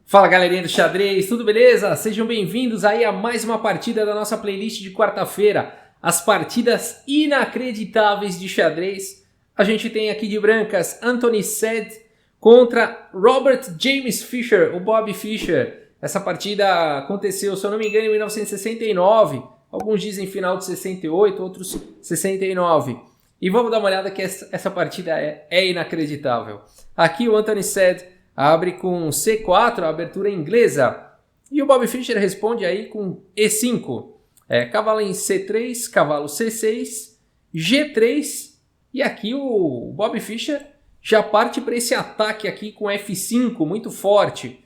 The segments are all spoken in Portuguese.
Fala galerinha do xadrez, tudo beleza? Sejam bem-vindos aí a mais uma partida da nossa playlist de quarta-feira. As partidas inacreditáveis de xadrez. A gente tem aqui de brancas Anthony Said contra Robert James Fischer, o Bob Fischer. Essa partida aconteceu, se eu não me engano, em 1969. Alguns dizem final de 68, outros 69. E vamos dar uma olhada que essa partida é inacreditável. Aqui o Anthony Said abre com C4, a abertura inglesa. E o Bob Fischer responde aí com E5. Cavalo em C3, cavalo C6, G3. E aqui o Bob Fischer já parte para esse ataque aqui com F5, muito forte.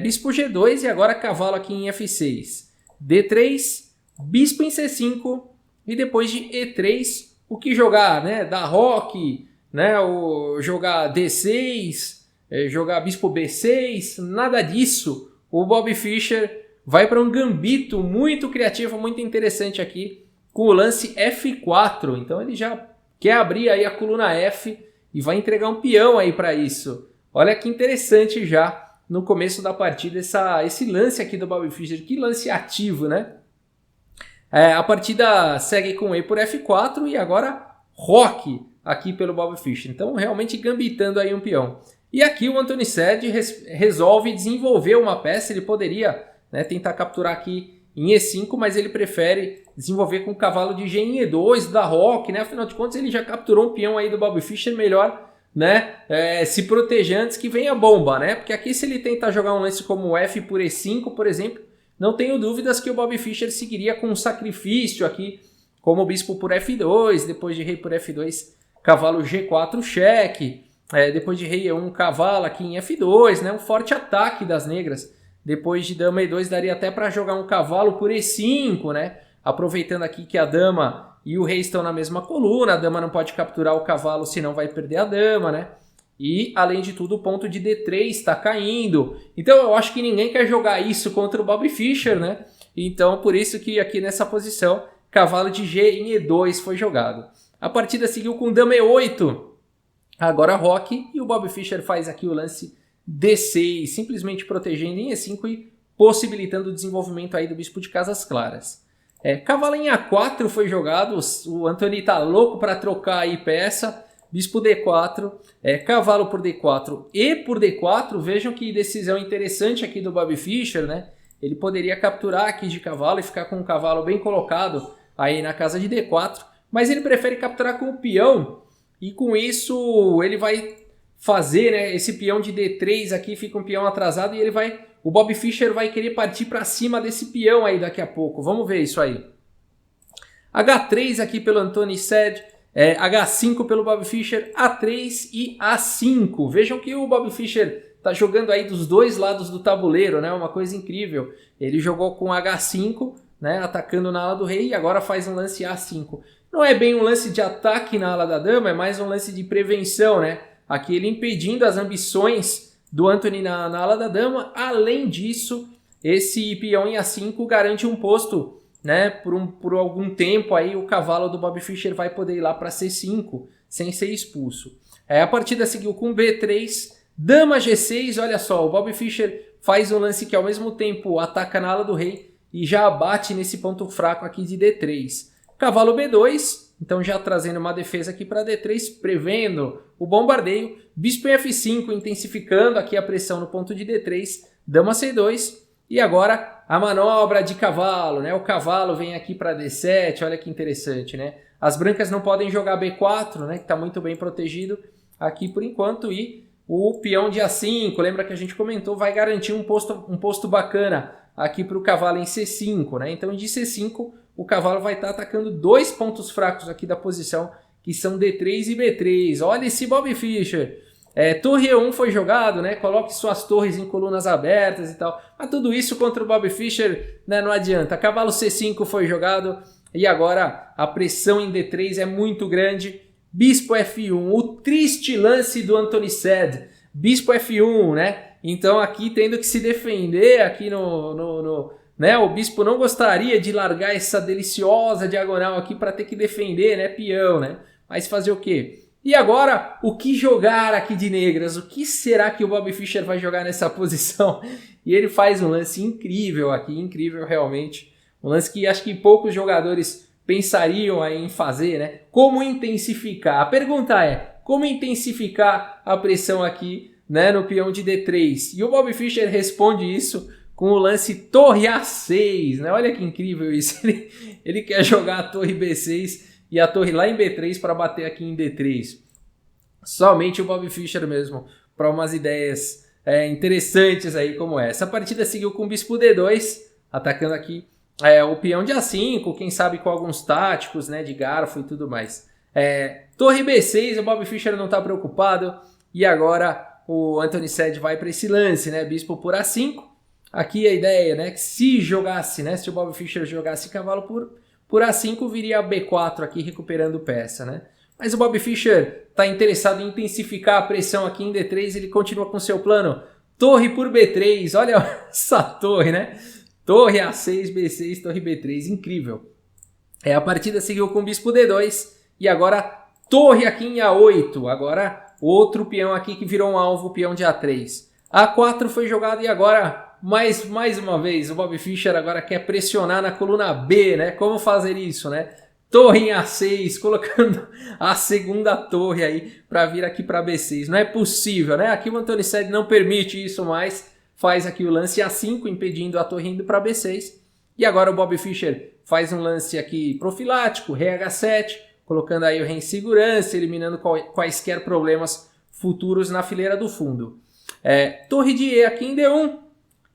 Bispo G2 e agora cavalo aqui em F6. D3, bispo em C5 e depois de E3, o que jogar, né? Dar roque, né? Ou jogar D6... jogar bispo B6, nada disso. O Bob Fischer vai para um gambito muito criativo, muito interessante aqui, com o lance F4. Então ele já quer abrir aí a coluna F e vai entregar um peão aí para isso. Olha que interessante já no começo da partida esse lance aqui do Bob Fischer. Que lance ativo, né? A partida segue com E por F4 e agora roque aqui pelo Bob Fischer. Então realmente gambitando aí um peão. E aqui o Anthony Said resolve desenvolver uma peça. Ele poderia, né, tentar capturar aqui em E5, mas ele prefere desenvolver com o cavalo de G em E2, da roque, né? Afinal de contas ele já capturou um peão aí do Bob Fischer, melhor, né, se proteger antes que venha a bomba, né? Porque aqui se ele tentar jogar um lance como F por E5, por exemplo, não tenho dúvidas que o Bob Fischer seguiria com um sacrifício aqui, como o bispo por F2, depois de rei por F2, cavalo G4 cheque. Depois de rei E1, cavalo aqui em F2, né? Um forte ataque das negras. Depois de dama E2, daria até para jogar um cavalo por E5, né? Aproveitando aqui que a dama e o rei estão na mesma coluna, a dama não pode capturar o cavalo, senão vai perder a dama, né? E, além de tudo, o ponto de D3 está caindo. Então, eu acho que ninguém quer jogar isso contra o Bob Fischer, né? Então, por isso que aqui nessa posição, cavalo de G em E2 foi jogado. A partida seguiu com dama E8. Agora roque e o Bob Fischer faz aqui o lance D6, simplesmente protegendo em E5 e possibilitando o desenvolvimento aí do bispo de casas claras. Cavalo em A4 foi jogado, o Anthony tá louco para trocar aí peça, bispo D4, cavalo por D4 e por D4, vejam que decisão interessante aqui do Bob Fischer, né? Ele poderia capturar aqui de cavalo e ficar com o cavalo bem colocado aí na casa de D4, mas ele prefere capturar com o peão. E com isso ele vai fazer, né, esse peão de D3 aqui, fica um peão atrasado e o Bob Fischer vai querer partir para cima desse peão aí daqui a pouco. Vamos ver isso aí. H3 aqui pelo Anthony Said, H5 pelo Bob Fischer, A3 e A5. Vejam que o Bob Fischer está jogando aí dos dois lados do tabuleiro, né, uma coisa incrível. Ele jogou com H5, né, atacando na ala do rei e agora faz um lance A5. Não é bem um lance de ataque na ala da dama, é mais um lance de prevenção, né? Aqui ele impedindo as ambições do Anthony na ala da dama. Além disso, esse peão em A5 garante um posto, né? Por algum tempo aí o cavalo do Bob Fischer vai poder ir lá para C5 sem ser expulso. A partida seguiu com B3, dama G6, olha só, o Bob Fischer faz um lance que ao mesmo tempo ataca na ala do rei e já abate nesse ponto fraco aqui de D3. Cavalo B2, então já trazendo uma defesa aqui para D3, prevendo o bombardeio. Bispo em F5, intensificando aqui a pressão no ponto de D3. Dama C2 e agora a manobra de cavalo, né? O cavalo vem aqui para D7, olha que interessante, né? As brancas não podem jogar B4, né? Que está muito bem protegido aqui por enquanto. E o peão de A5, lembra que a gente comentou, vai garantir um posto bacana aqui para o cavalo em C5, né? Então de C5... o cavalo vai estar atacando dois pontos fracos aqui da posição, que são D3 e B3. Olha esse Bob Fischer. Torre E1 foi jogado, né? Coloque suas torres em colunas abertas e tal. Mas tudo isso contra o Bob Fischer, né, não adianta. Cavalo C5 foi jogado e agora a pressão em D3 é muito grande. Bispo F1, o triste lance do Anthony Said. Bispo F1, né? Então aqui tendo que se defender aqui né, o bispo não gostaria de largar essa deliciosa diagonal aqui para ter que defender, né, peão, né? Mas fazer o quê? E agora, o que jogar aqui de negras? O que será que o Bobby Fischer vai jogar nessa posição? E ele faz um lance incrível aqui, incrível realmente. Um lance que acho que poucos jogadores pensariam aí em fazer, né? Como intensificar? A pergunta é, como intensificar a pressão aqui, né, no peão de D3? E o Bobby Fischer responde isso com o lance torre A6, né? Olha que incrível isso. Ele quer jogar a torre B6 e a torre lá em B3 para bater aqui em D3. Somente o Bobby Fischer mesmo, para umas ideias interessantes aí como essa. A partida seguiu com o bispo D2, atacando aqui o peão de A5, quem sabe com alguns táticos, né, de garfo e tudo mais. Torre B6, o Bobby Fischer não está preocupado, e agora o Anthony Sed vai para esse lance, né, bispo por A5. Aqui a ideia, né, que se jogasse, né, se o Bobby Fischer jogasse cavalo por A5, viria B4 aqui recuperando peça, né? Mas o Bobby Fischer está interessado em intensificar a pressão aqui em D3, ele continua com seu plano. Torre por B3, olha essa torre, né? Torre A6, B6, torre B3, incrível. A partida seguiu com o bispo D2 e agora torre aqui em A8. Agora outro peão aqui que virou um alvo, o peão de A3. A4 foi jogado e agora... mais uma vez, o Bobby Fischer agora quer pressionar na coluna B, né? Como fazer isso, né? Torre em A6, colocando a segunda torre aí para vir aqui para B6. Não é possível, né? Aqui o Anthony Sed não permite isso mais. Faz aqui o lance A5, impedindo a torre indo para B6. E agora o Bobby Fischer faz um lance aqui profilático, rei H7, colocando aí o rei em segurança, eliminando quaisquer problemas futuros na fileira do fundo. Torre de E aqui em D1.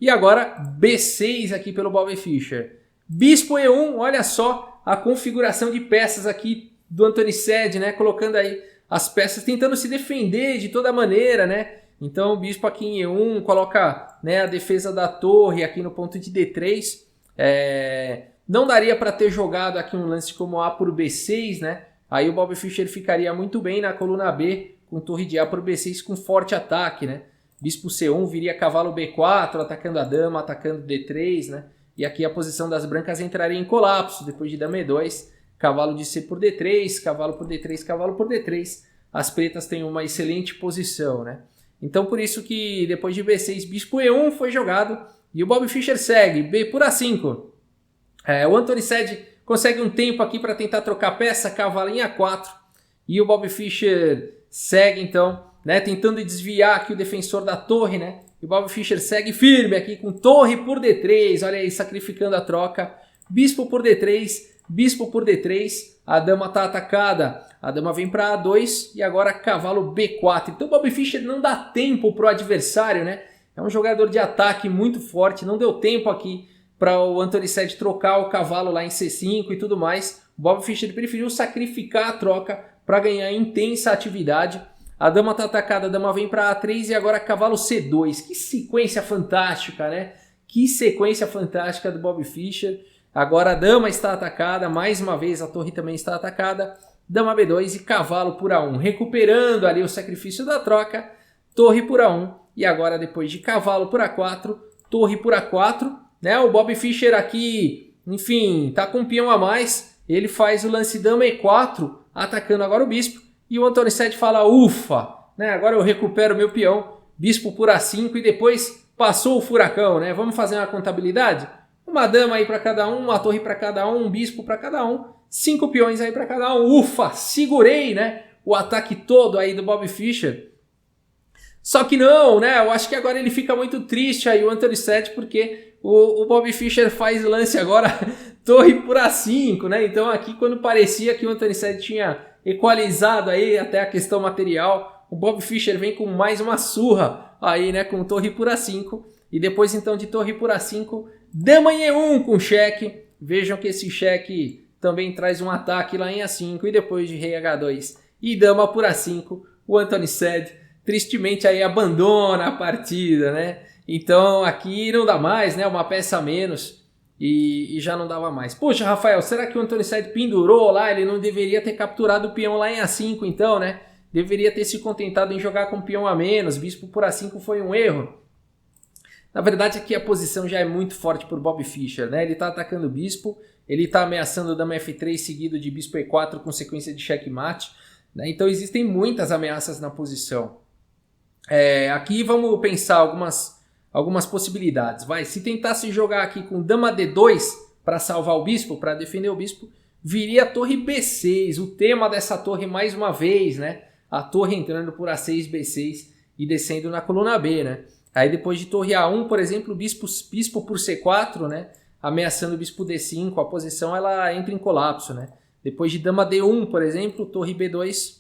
E agora B6 aqui pelo Bobby Fischer. Bispo E1, olha só a configuração de peças aqui do Anthony Sed, né? Colocando aí as peças, tentando se defender de toda maneira, né? Então o bispo aqui em E1 coloca, né, a defesa da torre aqui no ponto de D3. Não daria para ter jogado aqui um lance como A por B6, né? Aí o Bobby Fischer ficaria muito bem na coluna B, com torre de A por B6 com forte ataque, né? Bispo C1 viria cavalo B4, atacando a dama, atacando D3, né? E aqui a posição das brancas entraria em colapso, depois de dama E2, cavalo de C por D3, cavalo por D3, cavalo por D3. As pretas têm uma excelente posição, né? Então por isso que depois de B6, bispo E1 foi jogado e o Bobby Fischer segue, B por A5. O Anthony Sed consegue um tempo aqui para tentar trocar peça, cavalo em A4. E o Bobby Fischer segue então, né, tentando desviar aqui o defensor da torre, né? E o Bobby Fischer segue firme aqui com torre por D3, olha aí, sacrificando a troca. Bispo por D3, bispo por D3, a dama está atacada, a dama vem para A2 e agora cavalo B4. Então o Bobby Fischer não dá tempo para o adversário, né? É um jogador de ataque muito forte, não deu tempo aqui para o Anthony Sed trocar o cavalo lá em C5 e tudo mais. O Bobby Fischer preferiu sacrificar a troca para ganhar intensa atividade. A dama está atacada, a dama vem para A3 e agora cavalo C2. Que sequência fantástica, né? Que sequência fantástica do Bobby Fischer. Agora a dama está atacada, mais uma vez a torre também está atacada. Dama B2 e cavalo por A1. Recuperando ali o sacrifício da troca. Torre por A1 e agora depois de cavalo por A4, torre por A4. Né? O Bobby Fischer aqui, enfim, está com um peão a mais. Ele faz o lance dama E4, atacando agora o bispo. E o Anthony Sed fala, ufa, né? Agora eu recupero meu peão, bispo por A5 e depois passou o furacão, né? Vamos fazer uma contabilidade? Uma dama aí para cada um, uma torre para cada um bispo para cada um, 5 peões aí para cada um, ufa, segurei, né? O ataque todo aí do Bobby Fischer. Só que não, né? Eu acho que agora ele fica muito triste aí, o Anthony Sed, porque o Bobby Fischer faz lance agora torre por A5, né? Então aqui quando parecia que o Anthony Sed tinha equalizado aí até a questão material, o Bobby Fischer vem com mais uma surra aí, né, com torre por A5, e depois então de torre por A5, dama em E1 com cheque. Vejam que esse cheque também traz um ataque lá em A5, e depois de rei H2 e dama por A5, o Anthony Sed tristemente aí abandona a partida, né? Então aqui não dá mais, né, uma peça a menos. E já não dava mais. Poxa, Rafael, será que o Anthony Sed pendurou lá? Ele não deveria ter capturado o peão lá em A5 então, né? Deveria ter se contentado em jogar com peão a menos. Bispo por A5 foi um erro. Na verdade aqui a posição já é muito forte por Bobby Fischer, né? Ele está atacando o bispo, ele está ameaçando dama F3 seguido de bispo E4 com sequência de checkmate. né? Então existem muitas ameaças na posição. Aqui vamos pensar algumas possibilidades. Se tentasse jogar aqui com dama D2 para salvar o bispo, para defender o bispo, viria a torre B6, o tema dessa torre mais uma vez, né? A torre entrando por A6, B6 e descendo na coluna B, né? Aí depois de torre A1, por exemplo, bispo por C4, né? Ameaçando o bispo D5, a posição ela entra em colapso, né? Depois de dama D1, por exemplo, torre B2,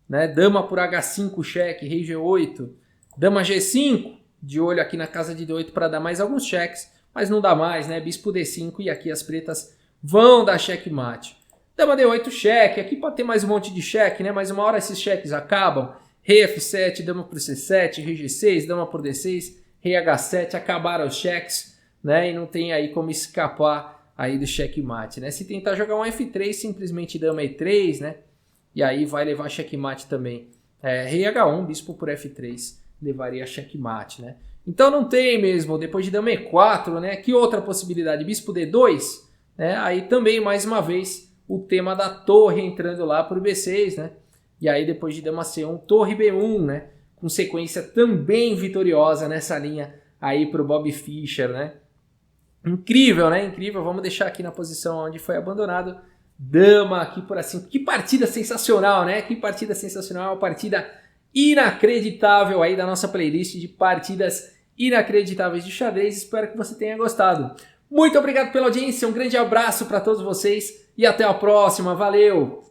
né? Dama por H5, cheque, rei G8, dama G5, de olho aqui na casa de D8 para dar mais alguns cheques, mas não dá mais, né? Bispo D5 e aqui as pretas vão dar checkmate. Dama D8, cheque, aqui pode ter mais um monte de cheque, né? Mas uma hora esses cheques acabam. Rei F7, dama por C7, rei G6, dama por D6, rei H7, acabaram os cheques, né? E não tem aí como escapar aí do checkmate, né? Se tentar jogar um F3, simplesmente dama E3, né? E aí vai levar checkmate também. Rei H1, bispo por F3, levaria checkmate, né? Então não tem mesmo, depois de dama E4, né? Que outra possibilidade? Bispo D2, né? Aí também, mais uma vez, o tema da torre entrando lá para o B6, né? E aí depois de dama C1, torre B1, né? Com sequência também vitoriosa nessa linha aí para o Bob Fischer, né? Incrível, né? Incrível. Vamos deixar aqui na posição onde foi abandonado. Dama aqui por assim. Que partida sensacional, né? Que partida sensacional. Uma partida inacreditável aí da nossa playlist de partidas inacreditáveis de xadrez. Espero que você tenha gostado. Muito obrigado pela audiência. Um grande abraço para todos vocês e até a próxima. Valeu!